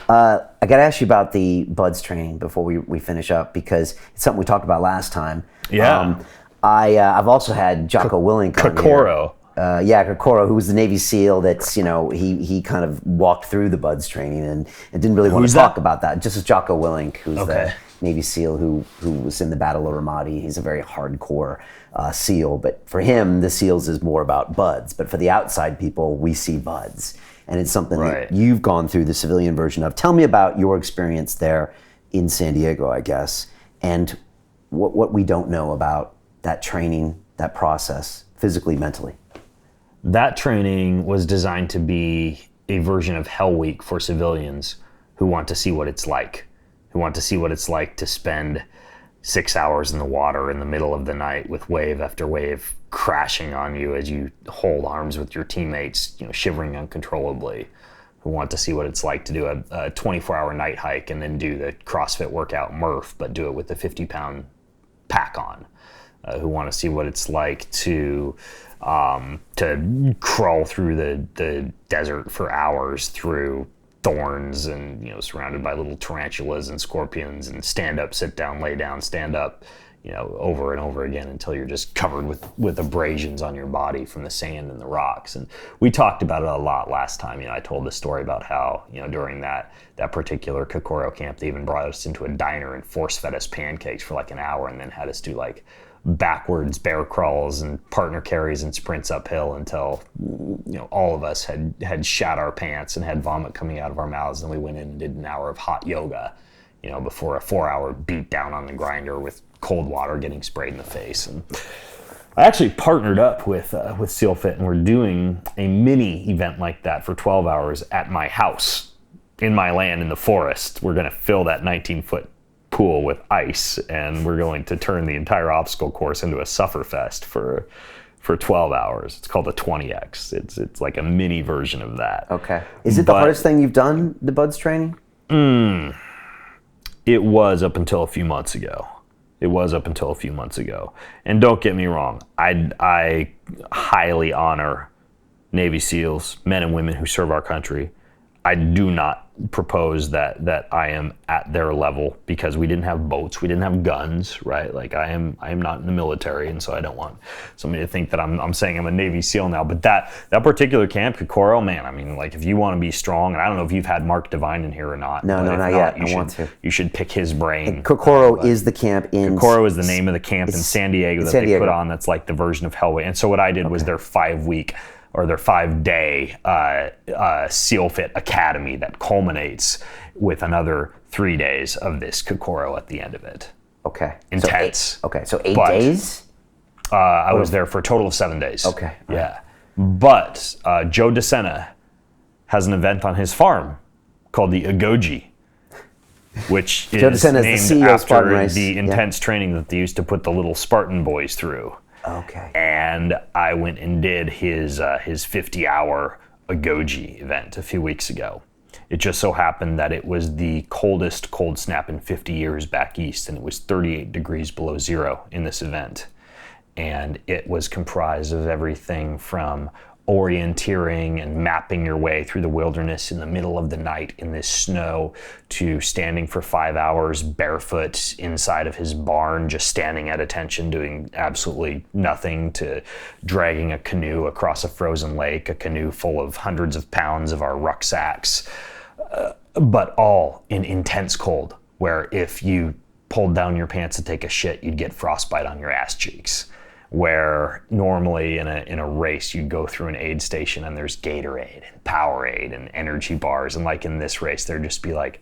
I got to ask you about the buds training before we finish up, because it's something we talked about last time. Yeah. I've also had Jocko Willink on Kokoro. Kokoro, who was the Navy SEAL. That's he kind of walked through the buds training and didn't really want to talk about that. Just as Jocko Willink, who's the Navy SEAL who was in the Battle of Ramadi. He's a very hardcore SEAL, but for him, the SEALs is more about buds. But for the outside people, we see buds. And it's something that you've gone through the civilian version of. Tell me about your experience there in San Diego, I guess, and what we don't know about that training, that process, physically, mentally. That training was designed to be a version of Hell Week for civilians who want to see what it's like, to spend 6 hours in the water in the middle of the night with wave after wave crashing on you as you hold arms with your teammates, shivering uncontrollably, who want to see what it's like to do a 24-hour night hike and then do the CrossFit workout Murph, but do it with a 50-pound pack on, who want to see what it's like to crawl through the desert for hours through thorns and surrounded by little tarantulas and scorpions, and stand up, sit down, lay down, stand up, over and over again until you're just covered with abrasions on your body from the sand and the rocks. And we talked about it a lot last time. I told the story about how during that particular Kokoro camp, they even brought us into a diner and force fed us pancakes for like an hour, and then had us do like backwards bear crawls and partner carries and sprints uphill until all of us had shat our pants and had vomit coming out of our mouths. And we went in and did an hour of hot yoga before a 4-hour beat down on the grinder with cold water getting sprayed in the face. And I actually partnered up with SealFit, and we're doing a mini event like that for 12 hours at my house in my land in the forest. We're going to fill that 19-foot pool with ice, and we're going to turn the entire obstacle course into a sufferfest for 12 hours. It's called the 20X. It's like a mini version of that. Okay. Is it the hardest thing you've done, the buds training? It was up until a few months ago. And don't get me wrong, I highly honor Navy SEALs, men and women who serve our country. I do not propose that I am at their level, because we didn't have boats, we didn't have guns, right? Like I am not in the military, and so I don't want somebody to think that I'm saying I'm a Navy SEAL now. But that particular camp, Kokoro, man, I mean, like if you want to be strong, and I don't know if you've had Mark Devine in here or not. No, not yet. I want to. You should pick his brain. And Kokoro is the camp in... Kokoro is the name of the camp in San Diego that they put on. That's like the version of Hellway. And so what I did was their 5-week or their 5-day SealFit Academy that culminates with another 3 days of this Kokoro at the end of it. Okay. Intense. So 8 days? I was there for a total of 7 days. Okay. Yeah. But Joe De Sena has an event on his farm called the Agoji, which is named after the intense training that they used to put the little Spartan boys through. Okay. And I went and did his 50-hour Agoji event a few weeks ago. It just so happened that it was the coldest cold snap in 50 years back east, and it was 38 degrees below zero in this event. And it was comprised of everything from orienteering and mapping your way through the wilderness in the middle of the night in this snow, to standing for 5 hours barefoot inside of his barn, just standing at attention, doing absolutely nothing, to dragging a canoe across a frozen lake, a canoe full of hundreds of pounds of our rucksacks, but all in intense cold, where if you pulled down your pants to take a shit, you'd get frostbite on your ass cheeks. Where normally in a race you'd go through an aid station and there's Gatorade and Powerade and energy bars, and like in this race there'd just be like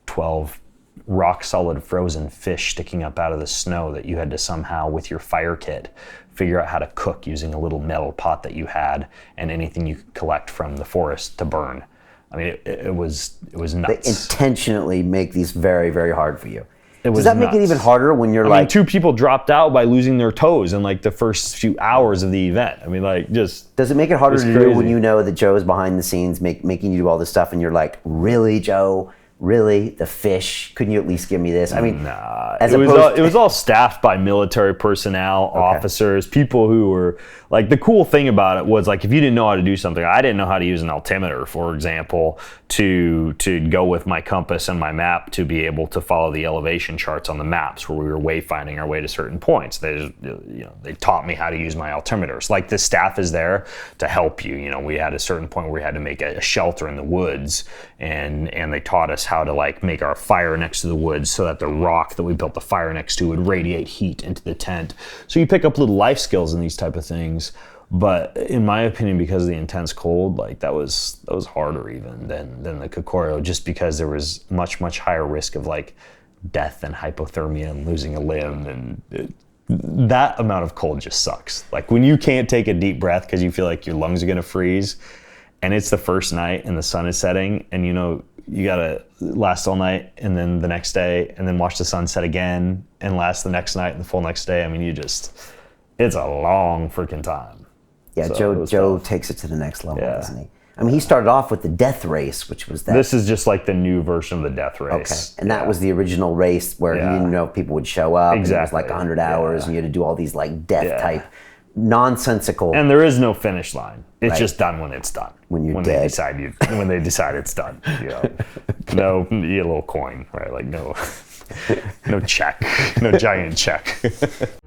12 rock solid frozen fish sticking up out of the snow that you had to somehow, with your fire kit, figure out how to cook using a little metal pot that you had and anything you could collect from the forest to burn. I mean, it was nuts. They intentionally make these very, very hard for you. Does that make it even harder when you're like... 2 people dropped out by losing their toes in like the first few hours of the event. I mean, like, just... Does it make it harder to do when you know that Joe is behind the scenes making you do all this stuff, and you're like, really, Joe? really, the fish, couldn't you at least give me this? I mean, nah, it was all staffed by military personnel, officers, people who were like, the cool thing about it was like, if you didn't know how to do something, I didn't know how to use an altimeter, for example, to go with my compass and my map to be able to follow the elevation charts on the maps where we were wayfinding our way to certain points. They taught me how to use my altimeters. Like, the staff is there to help you. We had a certain point where we had to make a shelter in the woods, and they taught us how to like make our fire next to the woods so that the rock that we built the fire next to would radiate heat into the tent. So you pick up little life skills in these type of things. But in my opinion, because of the intense cold, like that was harder even than the Kokoro, just because there was much higher risk of like death and hypothermia and losing a limb, and that amount of cold just sucks. Like when you can't take a deep breath because you feel like your lungs are gonna freeze, and it's the first night and the sun is setting, and you gotta last all night and then the next day and then watch the sun set again and last the next night and the full next day. I mean, it's a long freaking time. Yeah, so Joe takes it to the next level, doesn't he? I mean, he started off with the death race, which was that. This is just like the new version of the death race. Okay, and that was the original race where you didn't know if people would show up. Exactly. And it was like 100 hours, and you had to do all these like death type nonsensical. And there is no finish line. It's just done when it's done. When you're dead. When they decide it's done. No, you get a little coin, right? Like no check, no giant check.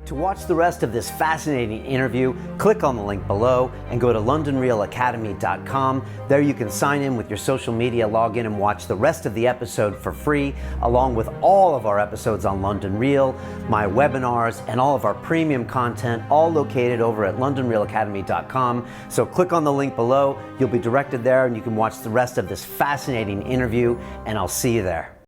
To watch the rest of this fascinating interview, click on the link below and go to londonrealacademy.com. There you can sign in with your social media, log in and watch the rest of the episode for free, along with all of our episodes on London Real, my webinars, and all of our premium content, all located over at londonrealacademy.com. So click on the link below, you'll be directed there and you can watch the rest of this fascinating interview, and I'll see you there.